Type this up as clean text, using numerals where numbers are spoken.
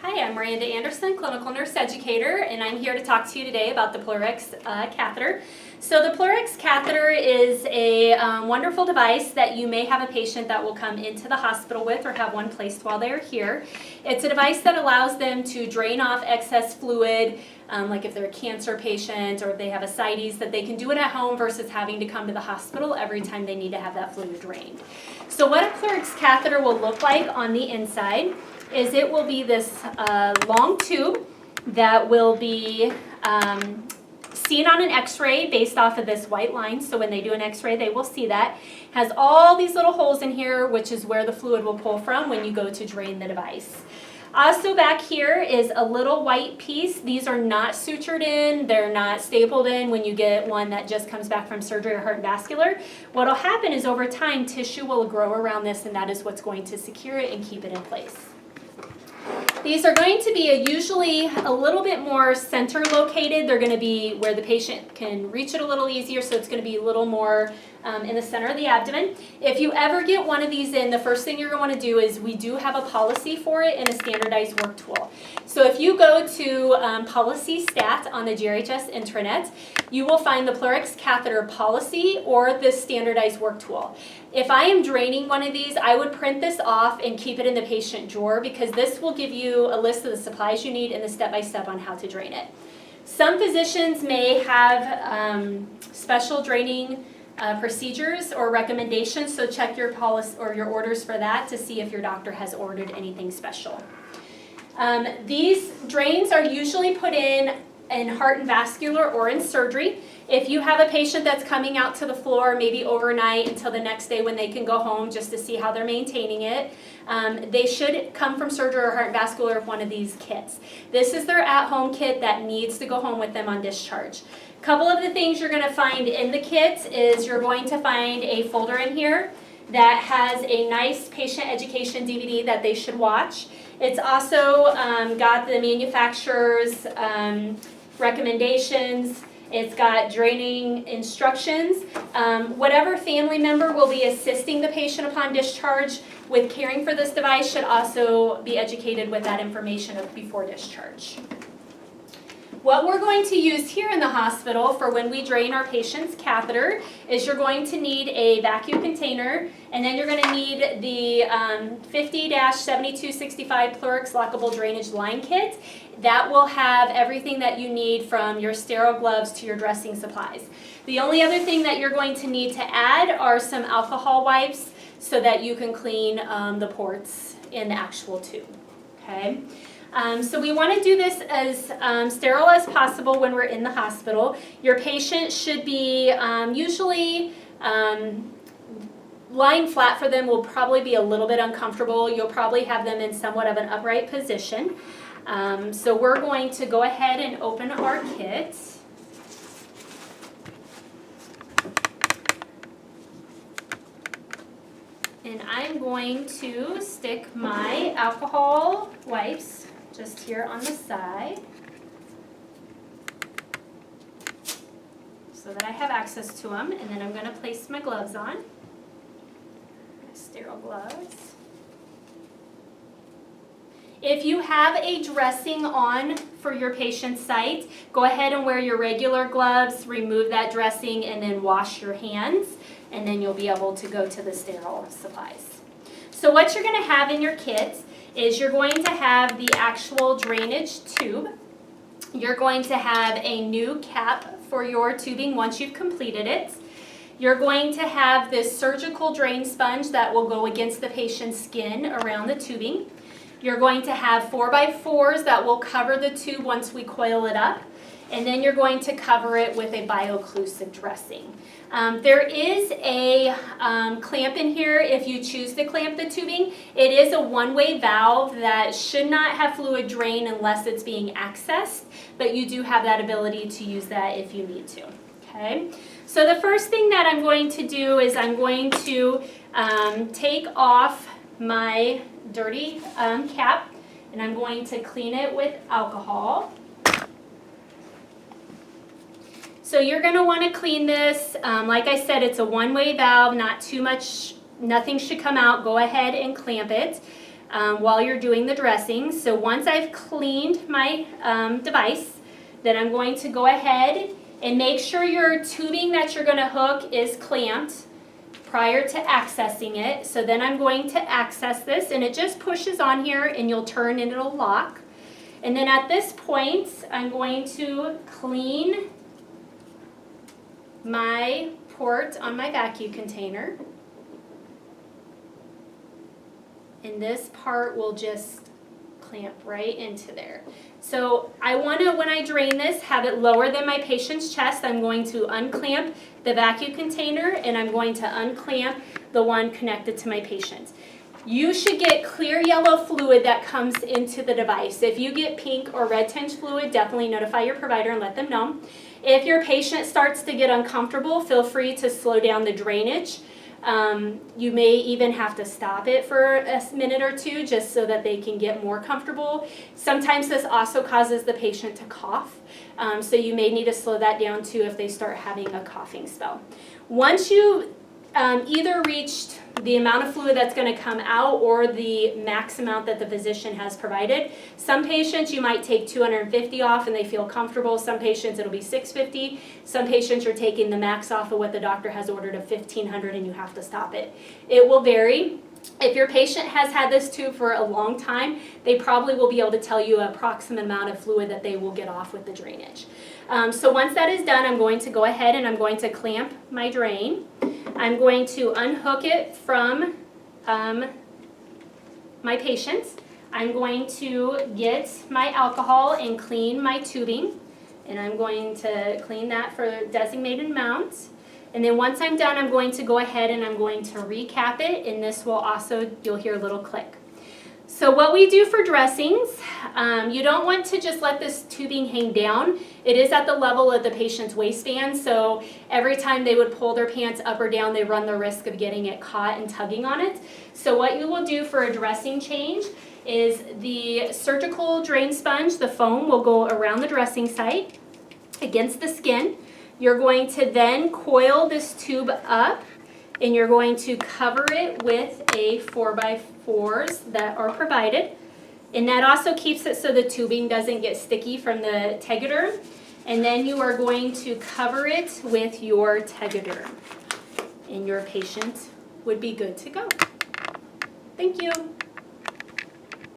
Hi, I'm Miranda Anderson, clinical nurse educator, and I'm here to talk to you today about the Pleurx catheter. So the Pleurx catheter is a wonderful device that you may have a patient that will come into the hospital with or have one placed while they're here. It's a device that allows them to drain off excess fluid, like if they're a cancer patient or if they have ascites, that they can do it at home versus having to come to the hospital every time they need to have that fluid drained. So what a Pleurx catheter will look like on the inside is it will be this long tube that will be seen on an x-ray based off of this white line. So when they do an x-ray, they will see that. Has all these little holes in here, which is where the fluid will pull from when you go to drain the device. Also back here is a little white piece. These are not sutured in, they're not stapled in when you get one that just comes back from surgery or heart and vascular. What will happen is over time, tissue will grow around this, and that is what's going to secure it and keep it in place. These are going to be usually a little bit more center located. They're going to be where the patient can reach it a little easier, so it's going to be a little more in the center of the abdomen. If you ever get one of these in, the first thing you're going to want to do is we do have a policy for it and a standardized work tool. So if you go to policy stat on the GRHS intranet, you will find the Pleurx catheter policy or the standardized work tool. If I am draining one of these, I would print this off and keep it in the patient drawer, because this will give you a list of the supplies you need and the step-by-step on how to drain it. Some physicians may have special draining procedures or recommendations, so check your policy or your orders for that to see if your doctor has ordered anything special. These drains are usually put in heart and vascular or in surgery. If you have a patient that's coming out to the floor maybe overnight until the next day when they can go home just to see how they're maintaining it, they should come from surgery or heart and vascular with one of these kits. This is their at-home kit that needs to go home with them on discharge. A couple of the things you're going to find in the kit is you're going to find a folder in here that has a nice patient education DVD that they should watch. It's also got the manufacturer's recommendations. It's got draining instructions. Whatever family member will be assisting the patient upon discharge with caring for this device should also be educated with that information before discharge. What we're going to use here in the hospital for when we drain our patient's catheter is you're going to need a vacuum container, and then you're going to need the 50-7265 Pleurx lockable drainage line kit. That will have everything that you need from your sterile gloves to your dressing supplies. The only other thing that you're going to need to add are some alcohol wipes so that you can clean the ports in the actual tube. Okay? So we want to do this as sterile as possible when we're in the hospital. Your patient should be usually lying flat for them will probably be a little bit uncomfortable. You'll probably have them in somewhat of an upright position. So we're going to go ahead and open our kit. And I'm going to stick my alcohol wipes just here on the side so that I have access to them, and then I'm going to place my gloves on, my sterile gloves. If you have a dressing on for your patient's site, go ahead and wear your regular gloves, remove that dressing, and then wash your hands, and then you'll be able to go to the sterile supplies. So what you're going to have in your kit is you're going to have the actual drainage tube. You're going to have a new cap for your tubing once you've completed it. You're going to have this surgical drain sponge that will go against the patient's skin around the tubing. You're going to have 4x4s that will cover the tube once we coil it up. And then you're going to cover it with a bio-occlusive dressing. There is a clamp in here if you choose to clamp the tubing. It is a one-way valve that should not have fluid drain unless it's being accessed, but you do have that ability to use that if you need to. Okay? So the first thing that I'm going to do is I'm going to take off my dirty cap, and I'm going to clean it with alcohol. So you're going to want to clean this. Like I said, it's a one-way valve, not too much, nothing should come out. Go ahead and clamp it. while you're doing the dressing. So once I've cleaned my device, then I'm going to go ahead and make sure your tubing that you're going to hook is clamped prior to accessing it. So then I'm going to access this, and it just pushes on here and you'll turn and it'll lock. And then at this point, I'm going to clean my port on my vacuum container. And this part will just clamp right into there. So I want to, when I drain this, have it lower than my patient's chest. I'm going to unclamp the vacuum container, and I'm going to unclamp the one connected to my patient. You should get clear yellow fluid that comes into the device. If you get pink or red tinge fluid, definitely notify your provider and let them know. If your patient starts to get uncomfortable, feel free to slow down the drainage. You may even have to stop it for a minute or two just so that they can get more comfortable. Sometimes this also causes the patient to cough, so you may need to slow that down too if they start having a coughing spell. Once you either reached the amount of fluid that's going to come out or the max amount that the physician has provided. Some patients you might take 250 off and they feel comfortable. Some patients it'll be 650. Some patients you're taking the max off of what the doctor has ordered of 1500 and you have to stop it. It will vary. If your patient has had this tube for a long time, they probably will be able to tell you an approximate amount of fluid that they will get off with the drainage. So once that is done, I'm going to go ahead and I'm going to clamp my drain. I'm going to unhook it from my patient. I'm going to get my alcohol and clean my tubing, and I'm going to clean that for designated amounts. And then once I'm done, I'm going to go ahead and I'm going to recap it, and this will also, you'll hear a little click. So what we do for dressings, you don't want to just let this tubing hang down. It is at the level of the patient's waistband, so every time they would pull their pants up or down, they run the risk of getting it caught and tugging on it. So what you will do for a dressing change is the surgical drain sponge, the foam, will go around the dressing site against the skin. You're going to then coil this tube up, and you're going to cover it with a 4x4s that are provided. And that also keeps it so the tubing doesn't get sticky from the Tegaderm. And then you are going to cover it with your Tegaderm. And your patient would be good to go. Thank you.